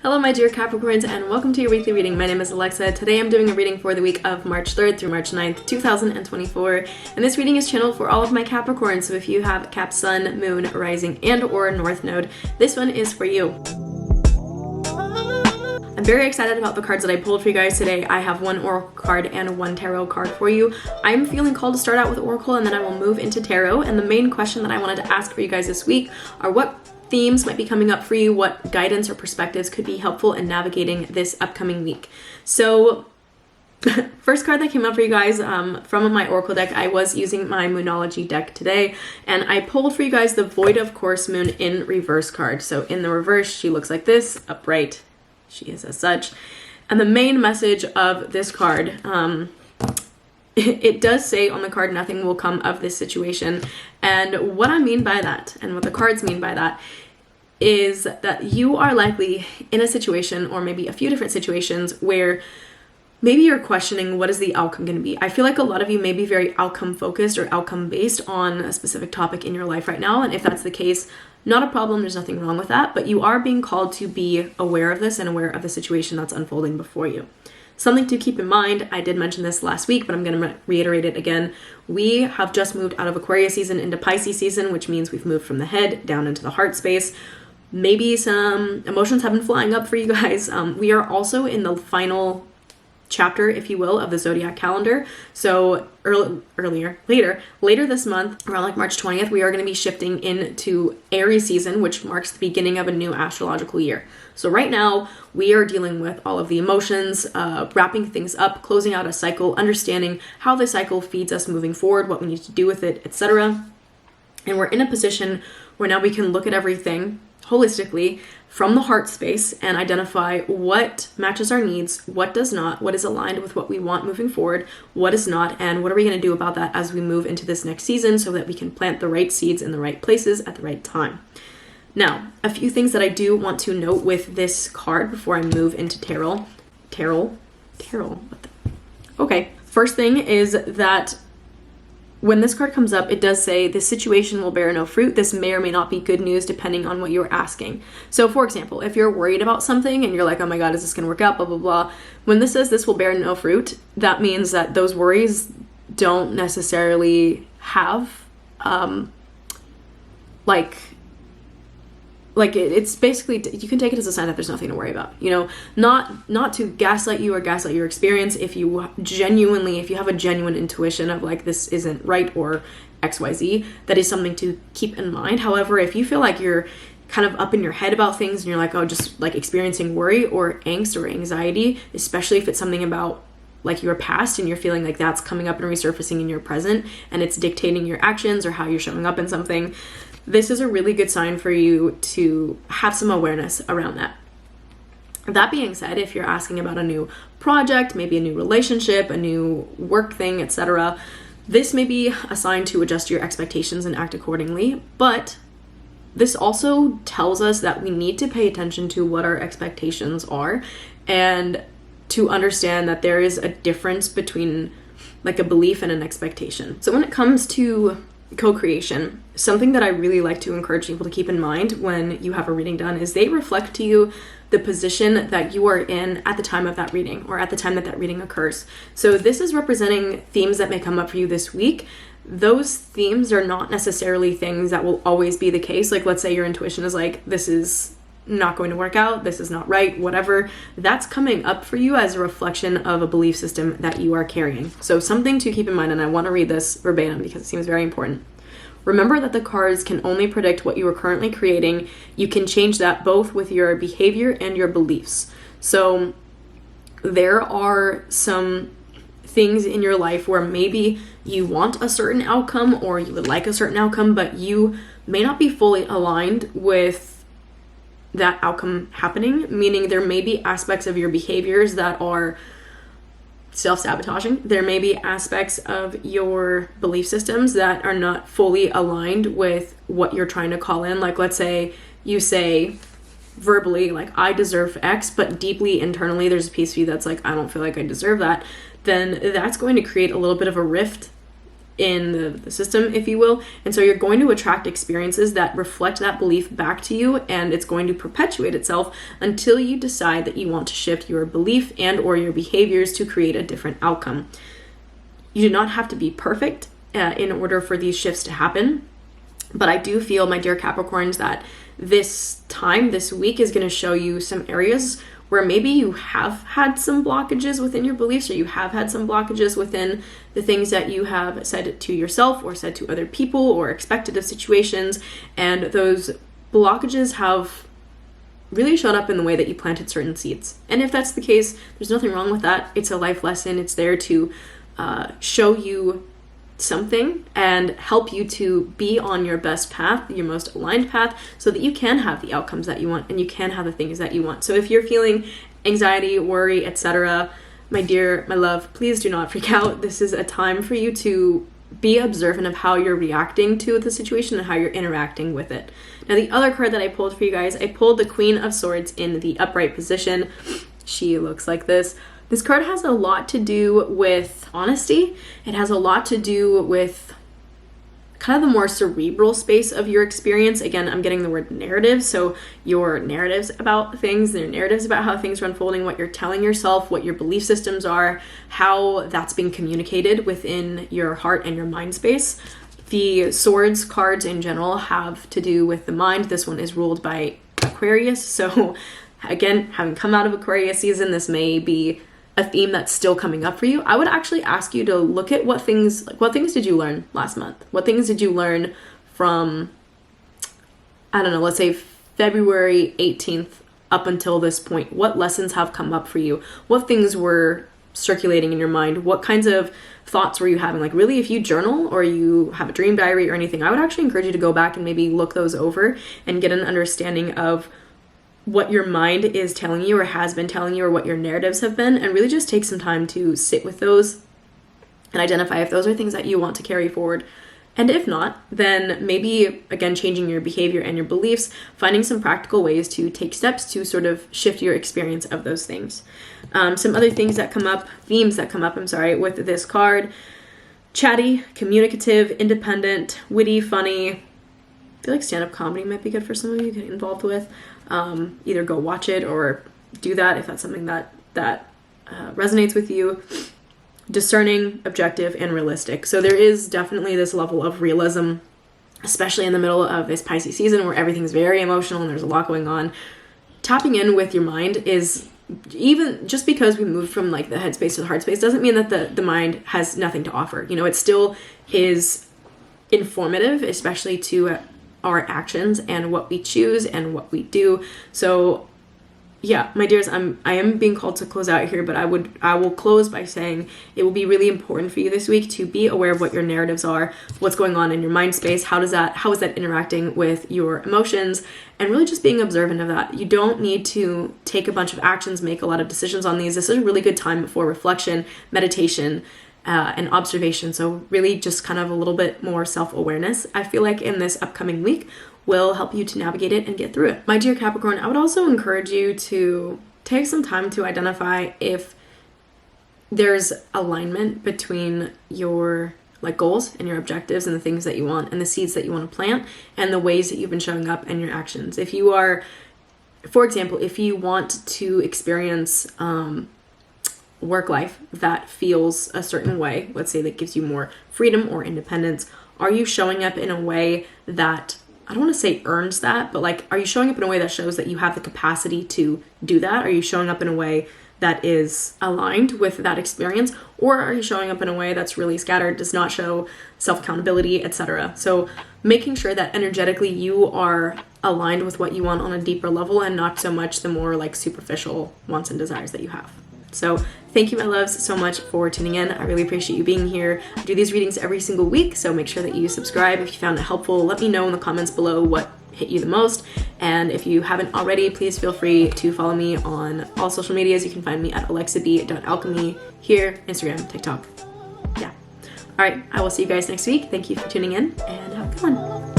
Hello my dear Capricorns, and welcome to your weekly reading. My name is Alexa. Today I'm doing a reading for the week of March 3rd through March 9th, 2024. And this reading is channeled for all of my Capricorns, so if you have Cap Sun, Moon, Rising, and or North Node, this one is for you. I'm very excited about the cards that I pulled for you guys today. I have one Oracle card and one Tarot card for you. I'm feeling called to start out with Oracle and then I will move into Tarot. And the main question that I wanted to ask for you guys this week are what themes might be coming up for you, what guidance or perspectives could be helpful in navigating this upcoming week. So first card that came up for you guys from my Oracle deck, I was using my Moonology deck today, and I pulled for you guys the Void of Course Moon in reverse card. So in the reverse, she looks like this. Upright, she is as such. And the main message of this card, it does say on the card, nothing will come of this situation. And what I mean by that, and what the cards mean by that, is that you are likely in a situation, or maybe a few different situations, where maybe you're questioning what is the outcome going to be. I feel like a lot of you may be very outcome focused or outcome based on a specific topic in your life right now. And if that's the case, not a problem, there's nothing wrong with that, but you are being called to be aware of this and aware of the situation that's unfolding before you. Something to keep in mind, I did mention this last week, but I'm going to reiterate it again. We have just moved out of Aquarius season into Pisces season, which means we've moved from the head down into the heart space. Maybe some emotions have been flying up for you guys. We are also in the final chapter, if you will, of the zodiac calendar. So later this month, around like March 20th, we are going to be shifting into Aries season, which marks the beginning of a new astrological year. So right now we are dealing with all of the emotions, wrapping things up, closing out a cycle, understanding how the cycle feeds us moving forward, what we need to do with it, etc. And we're in a position where now we can look at everything holistically from the heart space and identify what matches our needs, what does not, what is aligned with what we want moving forward, what is not, and what are we going to do about that as we move into this next season so that we can plant the right seeds in the right places at the right time. Now, a few things that I do want to note with this card before I move into Tarot. Okay, first thing is that when this card comes up, it does say this situation will bear no fruit. This may or may not be good news depending on what you're asking. So for example, if you're worried about something and you're like, oh my God, is this gonna work out, blah, blah, blah. When this says this will bear no fruit, that means that those worries don't necessarily have, it's basically, you can take it as a sign that there's nothing to worry about, you know, not to gaslight you or gaslight your experience. If you have a genuine intuition of like, this isn't right or XYZ, that is something to keep in mind. However, if you feel like you're kind of up in your head about things and you're like, oh, just like experiencing worry or angst or anxiety, especially if it's something about like your past and you're feeling like that's coming up and resurfacing in your present and it's dictating your actions or how you're showing up in something, this is a really good sign for you to have some awareness around that. That being said, if you're asking about a new project, maybe a new relationship, a new work thing, etc., this may be a sign to adjust your expectations and act accordingly. But this also tells us that we need to pay attention to what our expectations are and to understand that there is a difference between like a belief and an expectation. So when it comes to co-creation, something that I really like to encourage people to keep in mind when you have a reading done is they reflect to you the position that you are in at the time of that reading or at the time that that reading occurs. So this is representing themes that may come up for you this week. Those themes are not necessarily things that will always be the case. Like let's say your intuition is like, this is not going to work out, this is not right, whatever. That's coming up for you as a reflection of a belief system that you are carrying. So something to keep in mind, and I want to read this verbatim because it seems very important. Remember that the cards can only predict what you are currently creating. You can change that both with your behavior and your beliefs. So there are some things in your life where maybe you want a certain outcome or you would like a certain outcome, but you may not be fully aligned with that outcome happening, meaning there may be aspects of your behaviors that are self-sabotaging. There may be aspects of your belief systems that are not fully aligned with what you're trying to call in. Like let's say you say verbally like, I deserve X, but deeply internally there's a piece of you that's like, I don't feel like I deserve that. Then that's going to create a little bit of a rift in the system, if you will. And so you're going to attract experiences that reflect that belief back to you, and it's going to perpetuate itself until you decide that you want to shift your belief and or your behaviors to create a different outcome. You do not have to be perfect in order for these shifts to happen. But I do feel, my dear Capricorns, that this week is going to show you some areas where maybe you have had some blockages within your beliefs, or you have had some blockages within the things that you have said to yourself or said to other people or expected of situations. And those blockages have really showed up in the way that you planted certain seeds. And if that's the case, there's nothing wrong with that. It's a life lesson. It's there to show you something and help you to be on your best path, your most aligned path, so that you can have the outcomes that you want and you can have the things that you want. So if you're feeling anxiety, worry, etc., my dear, my love, please do not freak out. This is a time for you to be observant of how you're reacting to the situation and how you're interacting with it. Now, the other card that I pulled for you guys, I pulled the Queen of Swords in the upright position. She looks like this. This card has a lot to do with honesty. It has a lot to do with kind of the more cerebral space of your experience. Again, I'm getting the word narrative. So your narratives about things, your narratives about how things are unfolding, what you're telling yourself, what your belief systems are, how that's being communicated within your heart and your mind space. The swords cards in general have to do with the mind. This one is ruled by Aquarius. So again, having come out of Aquarius season, this may be a theme that's still coming up for you. I would actually ask you to look at what things did you learn last month? What things did you learn from, I don't know, let's say February 18th up until this point? What lessons have come up for you? What things were circulating in your mind? What kinds of thoughts were you having? Like, really, if you journal or you have a dream diary or anything, I would actually encourage you to go back and maybe look those over and get an understanding of what your mind is telling you or has been telling you, or what your narratives have been, and really just take some time to sit with those and identify if those are things that you want to carry forward. And if not, then maybe, again, changing your behavior and your beliefs, finding some practical ways to take steps to sort of shift your experience of those things. Some other things that come up, themes that come up, with this card: chatty, communicative, independent, witty, funny. I feel like stand-up comedy might be good for some of you to get involved with. Either go watch it or do that if that's something that resonates with you. Discerning, objective, and realistic. So there is definitely this level of realism, especially in the middle of this Pisces season where everything's very emotional and there's a lot going on. Tapping in with your mind is, even just because we moved from like the head space to the heart space, doesn't mean that the mind has nothing to offer. You know, it still is informative, especially to our actions and what we choose and what we do. So yeah, my dears, I am being called to close out here, but I will close by saying it will be really important for you this week to be aware of what your narratives are, what's going on in your mind space, how is that interacting with your emotions, and really just being observant of that. You don't need to take a bunch of actions, make a lot of decisions on these. This is a really good time for reflection, meditation, and observation. So really just kind of a little bit more self-awareness, I feel like, in this upcoming week will help you to navigate it and get through it. My dear Capricorn, I would also encourage you to take some time to identify if there's alignment between your goals and your objectives and the things that you want and the seeds that you want to plant and the ways that you've been showing up and your actions. If you are, for example, if you want to experience work life that feels a certain way, let's say that gives you more freedom or independence, are you showing up in a way that, I don't want to say earns that, but are you showing up in a way that shows that you have the capacity to do that? Are you showing up in a way that is aligned with that experience? Or are you showing up in a way that's really scattered, does not show self-accountability, etc.? So making sure that energetically you are aligned with what you want on a deeper level and not so much the more superficial wants and desires that you have. So thank you, my loves, so much for tuning in. I really appreciate you being here. I do these readings every single week, so make sure that you subscribe. If you found it helpful, let me know in the comments below what hit you the most. And if you haven't already, please feel free to follow me on all social medias. You can find me at alexab.alchemy here, Instagram, TikTok. Yeah. All right, I will see you guys next week. Thank you for tuning in, and have a good one.